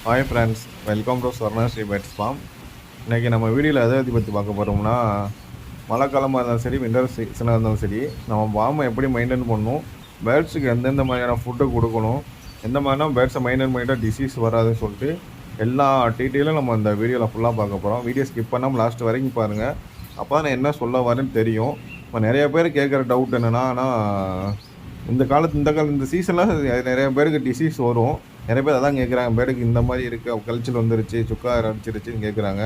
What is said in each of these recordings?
Hi friends, welcome to Swarnasri pets farm. இன்றைக்கி நம்ம வீடியோவில் எதை பற்றி பார்க்க போகிறோம்னா, மழை காலமாக இருந்தாலும் சரி, வின்டர் சீசனாக இருந்தாலும் சரி, நம்ம ஃபார்மை எப்படி மெயின்டைன் பண்ணணும், பேர்ட்ஸுக்கு எந்தெந்த மாதிரியான ஃபுட்டு கொடுக்கணும், எந்த மாதிரினா பேர்ட்ஸை மெயின்டைன் பண்ணிட்டா டிசீஸ் வராதுன்னு சொல்லிட்டு எல்லா டீட்டெயிலும் நம்ம இந்த வீடியோவில் ஃபுல்லாக பார்க்க போகிறோம். வீடியோ ஸ்கிப் பண்ணாமல் லாஸ்ட் வரைக்கும் பாருங்கள். அப்போ தான் நான் என்ன சொல்ல வரேன்னு தெரியும். இப்போ நிறைய பேர் கேட்குற டவுட் என்னென்னா, இந்த சீசனில் நிறைய பேருக்கு டிசீஸ் வரும். நிறைய பேர் அதான் கேட்குறாங்க, பேருக்கு இந்த மாதிரி இருக்குது, கழிச்சல் வந்துருச்சு, சுக்கா அடிச்சிருச்சுன்னு கேட்குறாங்க.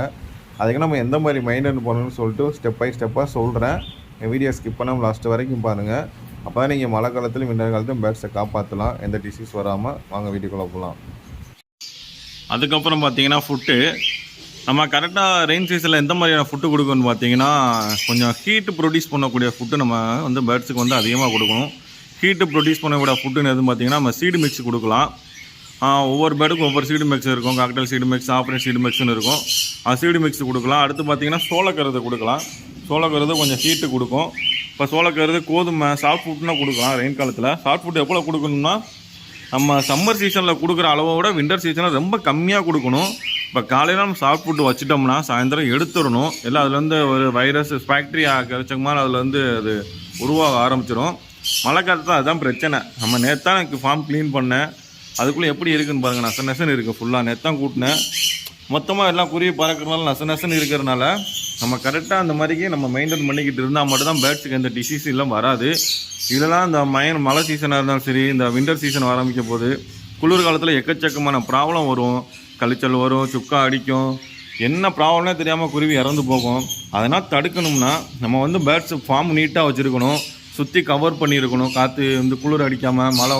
அதுக்கு நம்ம எந்த மாதிரி மெயின்டைன் பண்ணணும்னு சொல்லிட்டு ஸ்டெப் பை ஸ்டெப்பாக சொல்கிறேன். என் வீடியோ ஸ்கிப் பண்ணாமல் லாஸ்ட் வரைக்கும் பாருங்கள். அப்போ தான் நீங்கள் மழை காலத்துலையும் விண்டர் காலத்துலையும் பேர்ட்ஸை காப்பாற்றலாம், எந்த டிசீஸ் வராமல். வாங்க வீடியோக்குள்ளே போகலாம். அதுக்கப்புறம் பார்த்தீங்கன்னா ஃபுட்டு நம்ம கரெக்டாக ரெயின் சீசனில் எந்த மாதிரியான ஃபுட்டு கொடுக்கணும்னு பார்த்தீங்கன்னா, கொஞ்சம் ஹீட்டு ப்ரொடியூஸ் பண்ணக்கூடிய ஃபுட்டு நம்ம பேர்ட்ஸுக்கு அதிகமாக கொடுக்கணும். ஹீட்டு ப்ரொடியூஸ் பண்ணக்கூடிய ஃபுட்டுன்னு எதுவும் பார்த்தீங்கன்னா, நம்ம சீடு மிக்ஸ் கொடுக்கலாம். ஒவ்வொரு பேர்டுக்கும் ஒவ்வொரு சீடு மிக்ஸ் இருக்கும். காக்டெயில் சீடு மிக்ஸ், ஆப்ரேட் சீடு மிக்ஸ்னு இருக்கும். சீடு மிக்ஸ் கொடுக்கலாம். அடுத்து பார்த்தீங்கன்னா சோளக்கருது கொடுக்கலாம். சோளக்கருது கொஞ்சம் ஹீட்டு கொடுக்கும். இப்போ சோளக்கருது, கோதுமை, சாஃப்ட் ஃபுட்னா கொடுக்கலாம். ரெயின் காலத்தில் சாஃப்ட் ஃபுட் எவ்வளோ கொடுக்கணும்னா, நம்ம சம்மர் சீசனில் கொடுக்குற அளவை விட வின்டர் சீசனில் ரொம்ப கம்மியாக கொடுக்கணும். இப்போ காலையில் நம்ம சாஃப்ட் ஃபுட்டு வச்சிட்டோம்னா சாயந்தரம் எடுத்துடணும். எல்லாம் அதில் ஒரு வைரஸ் பாக்டீரியா கிடைச்சோம்னா அதில் அது உருவாக ஆரம்பிச்சிடும். மழை காலத்தில் அதுதான் பிரச்சனை. நம்ம நேற்று தான் எனக்கு ஃபார்ம் க்ளீன் பண்ணேன். அதுக்குள்ளே எப்படி இருக்குதுன்னு பாருங்கள். நெசன்னு இருக்குது ஃபுல்லாக. நேற்று கூட்டினேன். மொத்தமாக எல்லாம் குருவி பறக்கிறனால நெசன்னு இருக்கிறனால நம்ம கரெக்டாக அந்த மாதிரிக்கு நம்ம மெயின்டைன் பண்ணிக்கிட்டு இருந்தால் மட்டும்தான் பேர்ட்ஸுக்கு எந்த டிசீஸ் எல்லாம் வராது. இதெல்லாம் இந்த மழை சீசனாக இருந்தாலும் சரி, இந்த வின்டர் சீசன் ஆரம்பிக்கும் போது குளிர் காலத்தில் எக்கச்சக்கமான ப்ராப்ளம் வரும். கழிச்சல் வரும், சுக்கா அடிக்கும், என்ன ப்ராப்ளம்னே தெரியாமல் குருவி இறந்து போகும். அதனால் தடுக்கணும்னா நம்ம பேர்ட்ஸ் ஃபார்ம் நீட்டாக வச்சுருக்கணும். சுற்றி கவர் பண்ணியிருக்கணும். காற்று குளிர் அடிக்காமல், மழை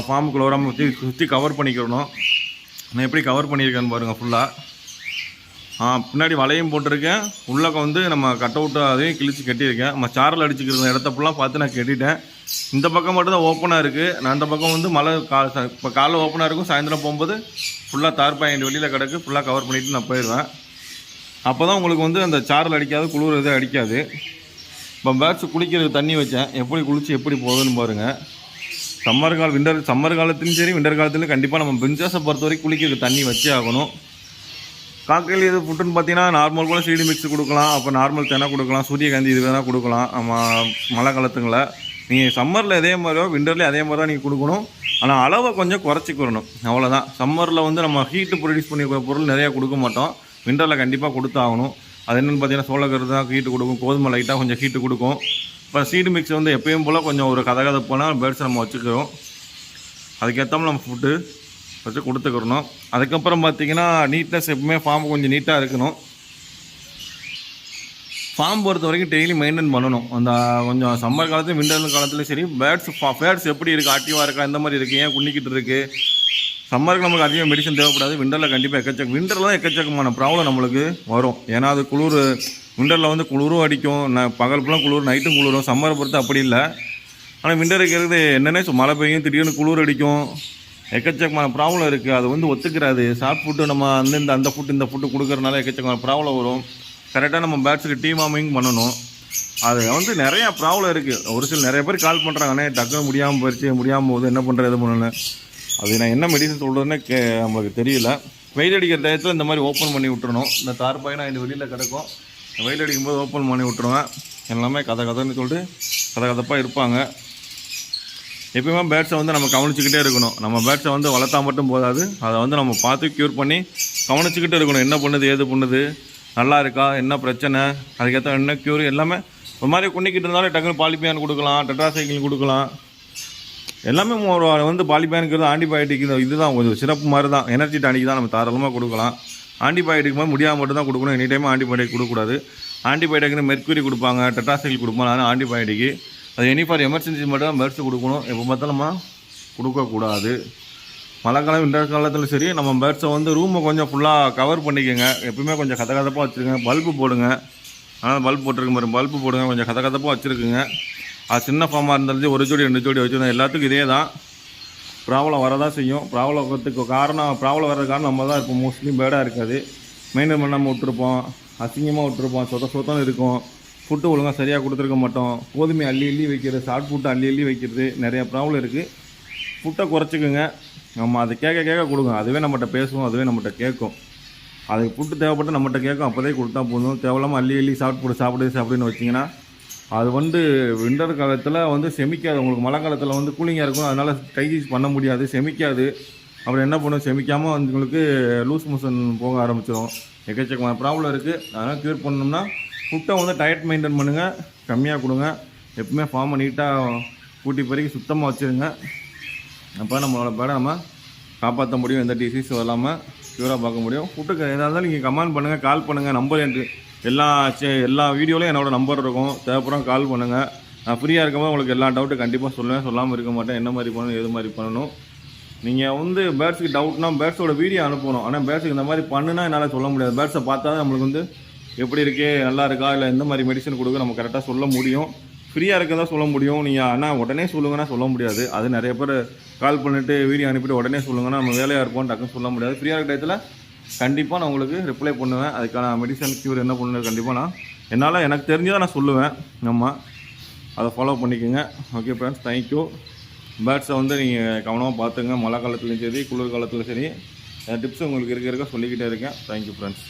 ஃபார்முக்குள்ள வராமல் சுற்றி கவர் பண்ணிக்கிறணும். நான் எப்படி கவர் பண்ணியிருக்கேன்னு பாருங்கள் ஃபுல்லாக. பின்னாடி வலையும் போட்டிருக்கேன். உள்ளே நம்ம கட் அவுட்டு அதையும் கிழிச்சு கட்டியிருக்கேன். நம்ம சாரல் அடிச்சுக்கிற இடத்த ஃபுல்லாக பார்த்து நான் கட்டிட்டேன். இந்த பக்கம் மட்டும் தான் ஓப்பனாக இருக்குது. நான் அந்த பக்கம் மழை இப்போ காலைல ஓப்பனாக இருக்கும். சாயந்தரம் போகும்போது ஃபுல்லாக தார் பாயிண்ட் வெளியில் கிடக்கு. ஃபுல்லாக கவர் பண்ணிவிட்டு நான் போயிடுவேன். அப்போ தான் உங்களுக்கு அந்த சாரல் அடிக்காது, குளிர் எதுவும் அடிக்காது. இப்போ பேர்ட்ஸ் குளிக்கிறதுக்கு தண்ணி வச்சேன். எப்படி குளிச்சு எப்படி போகுதுன்னு பாருங்கள். சம்மர் காலத்துலையும் சரி, விண்டர் காலத்துலையும் கண்டிப்பாக நம்ம பிரிஞ்சாஸை பொறுத்த வரைக்கும் குளிக்கிறதுக்கு தண்ணி வச்சே ஆகணும். காக்கையில் இது ஃபுட்டுன்னு பார்த்தீங்கன்னா, நார்மல் கூட சீடு மிக்ஸ் கொடுக்கலாம். அப்போ நார்மல் தெனை கொடுக்கலாம், சூரியகாந்தி இது வேணால் கொடுக்கலாம். நம்ம மழை காலத்துங்களில் நீங்கள் சம்மரில் அதே மாதிரியோ விண்டர்லேயும் அதே மாதிரி தான் நீங்கள் கொடுக்கணும். ஆனால் அளவை கொஞ்சம் குறைச்சிக்கிறணும், அவ்வளோதான். சம்மரில் நம்ம ஹீட்டு ப்ரொடியூஸ் பண்ணிக்கிற பொருள் நிறையா கொடுக்க மாட்டோம். விண்டரில் கண்டிப்பாக கொடுத்தாகணும். அது என்னென்னு பார்த்தீங்கன்னா, சோளக்கருது தான் ஹீட்டு கொடுக்கும், கோதுமை லைட்டாக கொஞ்சம் ஹீட்டு கொடுக்கும். இப்போ சீடு மிக்ஸ் எப்பயும் போல் கொஞ்சம் ஒரு கதகதப்பான பேர்ட்ஸ் நம்ம வச்சுக்கிறோம். அதுக்கேற்றாமல் நம்ம ஃபுட்டு வச்சு கொடுத்துக்கிறணும். அதுக்கப்புறம் பார்த்திங்கன்னா, நீட்னஸ் எப்பவுமே ஃபார்ம் கொஞ்சம் நீட்டாக இருக்கணும். ஃபார்ம் பொறுத்த வரைக்கும் டெய்லி மெயின்டைன் பண்ணணும். அந்த கொஞ்சம் சம்மர் காலத்துலையும் விண்டர் காலத்துலையும் சரி, பேர்ட்ஸ் எப்படி இருக்குது, ஆக்டிவாக இருக்கா, எந்த மாதிரி இருக்குது, ஏன் குன்னிக்கிட்டு இருக்குது. சம்மருக்கு நமக்கு அதிகமாக மெடிசன் தேவைப்படாது. விண்டரில் கண்டிப்பாக விண்டரில் தான் எக்கச்சக்கமான ப்ராப்ளம் நம்மளுக்கு வரும். ஏன்னா அது குளிர். விண்டரில் குளிரும் அடிக்கும், பகல் ஃபுல்லாக குளிர், நைட்டும் குளிரும். சம்மரை பொறுத்து அப்படி இல்லை. ஆனால் விண்டருக்கு இருக்கிறது என்னென்ன, மழை பெய்யும், திடீர்னு குளிர் அடிக்கும், எக்கச்சக்கமான ப்ராப்ளம் இருக்குது. அது ஒத்துக்கிறாது. சாஃப்ட் ஃபுட்டு நம்ம அந்த ஃபுட்டு இந்த ஃபுட்டு கொடுக்குறதுனால எக்கச்சக்கமான ப்ராப்ளம் வரும். கரெக்டாக நம்ம பேர்ட்ஸுக்கு டீவார்மிங் பண்ணணும். அது நிறையா ப்ராப்ளம் இருக்குது. ஒரு சில நிறைய பேர் கால் பண்ணுறாங்கண்ணே, டக்குன்னு முடியாமல் போகுது, என்ன பண்ணுறது, எது பண்ணல. அது நான் என்ன மெடிசன் சொல்கிறதுன்னு நம்மளுக்கு தெரியல. வெயில் அடிக்கிற டயத்தில் இந்த மாதிரி ஓப்பன் பண்ணி விட்டுறணும். இந்த தார்பாயினா இந்த வெளியில் கிடக்கும். வெயில் அடிக்கும்போது ஓப்பன் பண்ணி விட்டுருவேன். எல்லாமே கதைன்னு சொல்லிட்டு கதப்பாக இருப்பாங்க. எப்பயுமே பேர்ட்ஸை நம்ம கவனிச்சுக்கிட்டே இருக்கணும். நம்ம பேர்ட்ஸை வளர்த்தா மட்டும் போதாது, அதை நம்ம பார்த்து க்யூர் பண்ணி கவனிச்சுக்கிட்டே இருக்கணும். என்ன பண்ணுது, ஏது பண்ணுது, நல்லா இருக்கா, என்ன பிரச்சனை, அதுக்கேற்ற என்ன க்யூர், எல்லாமே ஒரு மாதிரி குன்னிக்கிட்டு இருந்தாலும் டக்குன்னு பாலிபியான் கொடுக்கலாம், டெட்ராசைக்கிள் கொடுக்கலாம். எல்லாமே பாலிபியானுங்கிறது ஆன்டிபயோட்டிக் இதுதான் கொஞ்சம் சிறப்பு மாதிரி தான். எனர்ஜி டானிக் தான் நம்ம தாராளமாக கொடுக்கலாம். ஆன்டிபயோட்டிக் மாதிரி முடியாமல் மட்டும் தான் கொடுக்கணும். எனி டைம் ஆன்டிபயோட்டிக் கொடுக்கக்கூடாது. ஆன்டிபயோட்டிக்னு மெர்க்குரி கொடுப்பாங்க, டெட்ராசைக்கிள் கொடுப்பாங்க. ஆனால் ஆன்டிபயோட்டிக்கு அது எனி ஃபார் எமர்ஜென்சி மட்டும் தான் பேர்ட்ஸ் கொடுக்கணும். எப்போ பார்த்தாலும் நம்ம கொடுக்கக்கூடாது. மழை காலம் விண்டர் காலத்தில் சரி, நம்ம பேர்ட்ஸை ரூமை கொஞ்சம் ஃபுல்லாக கவர் பண்ணிக்கோங்க. எப்பவுமே கொஞ்சம் கதகதப்பாக வச்சுருங்க. பல்பு போடுங்க. ஆனால் பல்பு போட்டிருக்க மாதிரி பல்பு போடுங்க. கொஞ்சம் கதகதப்பாக வச்சுருக்குங்க. அது சின்ன ஃபார்மாக இருந்தாலும் ஒரு ஜோடி 2 ஜோடி வச்சுருந்தோம். எல்லாத்துக்கும் இதே தான் ப்ராப்ளம் வரதான் செய்யும். ப்ராப்ளம் வரதுக்கு காரணம் நம்ம தான் இருப்போம். மோஸ்ட்லி பேடாக இருக்காது. மெயின்டைன் பண்ணாமல் விட்டுருப்போம், அசிங்கமாக விட்டுருப்போம், சொத்தம் இருக்கும். ஃபுட்டு ஒழுங்காக சரியாக கொடுத்துருக்க மாட்டோம். கோதுமை அள்ளி வைக்கிறது, ஷார்ட் ஃபுட்டு அள்ளி வைக்கிறது, நிறையா ப்ராப்ளம் இருக்குது. ஃபுட்டை குறைச்சிக்குங்க. நம்ம அதை கேட்க கொடுங்க. அதுவே நம்மகிட்ட பேசும், அதுவே நம்மகிட்ட கேட்கும். அதுக்கு ஃபுட்டு தேவைப்பட்டு நம்மகிட்ட கேட்கும், அப்போதே கொடுத்தா போதும். தேவையில்லாமல் அள்ளி சாப்பிடுன்னு வச்சிங்கன்னா அது வின்டர் காலத்தில் செமிக்காது. உங்களுக்கு மழை காலத்தில் கூலிங்காக இருக்கும், அதனால் டைஜஸ்ட் பண்ண முடியாது, செமிக்காது. அப்புறம் என்ன பண்ணும், செமிக்காமல் உங்களுக்கு லூஸ் மோஷன் போக ஆரம்பிச்சிடும். எக்கச்சக்கமான ப்ராப்ளம் இருக்குது. அதனால் க்யூர் பண்ணணும்னா ஃபுட்டை டயட் மெயின்டைன் பண்ணுங்கள், கம்மியாக கொடுங்க. எப்பவுமே ஃபார்மை நீட்டாக கூட்டி பெருக்கி சுத்தமாக வச்சுருங்க. அப்போ நம்மளோட பேடை நம்ம காப்பாற்ற முடியும், எந்த டிசீஸ் இல்லாமல் க்யூராக பார்க்க முடியும். ஃபுட்டுக்கு எதாக இருந்தாலும் நீங்கள் கமெண்ட் பண்ணுங்கள், கால் பண்ணுங்கள். நம்பர் எனக்கு எல்லா வீடியோலையும் என்னோடய நம்பர் இருக்கும், தேவைப்படும் கால் பண்ணுங்கள். நான் ஃப்ரீயாக இருக்கும்போது உங்களுக்கு எல்லா டவுட்டும் கண்டிப்பாக சொல்லுவேன், சொல்லாமல் இருக்க மாட்டேன். என்ன மாதிரி பண்ணணும், எது மாதிரி பண்ணணும். நீங்கள் பேர்ட்ஸுக்கு டவுட்னா பேர்ட்ஸோட வீடியோ அனுப்பணும். ஆனால் பேர்ட்ஸுக்கு இந்த மாதிரி பண்ணுனா என்னால் சொல்ல முடியாது. பேர்ட்ஸை பார்த்தா தான் நம்மளுக்கு எப்படி இருக்கே, நல்லா இருக்கா, இல்லை எந்த மாதிரி மெடிசன் கொடுக்க நம்ம கரெக்டாக சொல்ல முடியும். ஃப்ரீயாக இருக்க தான் சொல்ல முடியும். நீங்கள் ஆனால் உடனே சொல்லுங்கன்னா சொல்ல முடியாது. அது நிறைய பேர் கால் பண்ணிவிட்டு வீடியோ அனுப்பிட்டு உடனே சொல்லுங்கன்னா நம்ம வேலையாக இருப்போம், டக்குன்னு சொல்ல முடியாது. ஃப்ரீயாக இருக்க டயத்தில் கண்டிப்பாக நான் உங்களுக்கு ரிப்ளை பண்ணுவேன். அதுக்கான மெடிசன் க்யூர் என்ன பண்ணுறது கண்டிப்பாக எனக்கு தெரிஞ்சதை நான் சொல்லுவேன். நம்ம அதை ஃபாலோ பண்ணிக்கோங்க. Okay friends, thank you. பேர்ட்ஸை நீங்கள் கவனமாக பார்த்துங்க. மழை காலத்துலையும் சரி, குளிர் காலத்துலையும் சரி. டிப்ஸ் உங்களுக்கு இருக்க சொல்லிக்கிட்டே இருக்கேன். Thank you friends.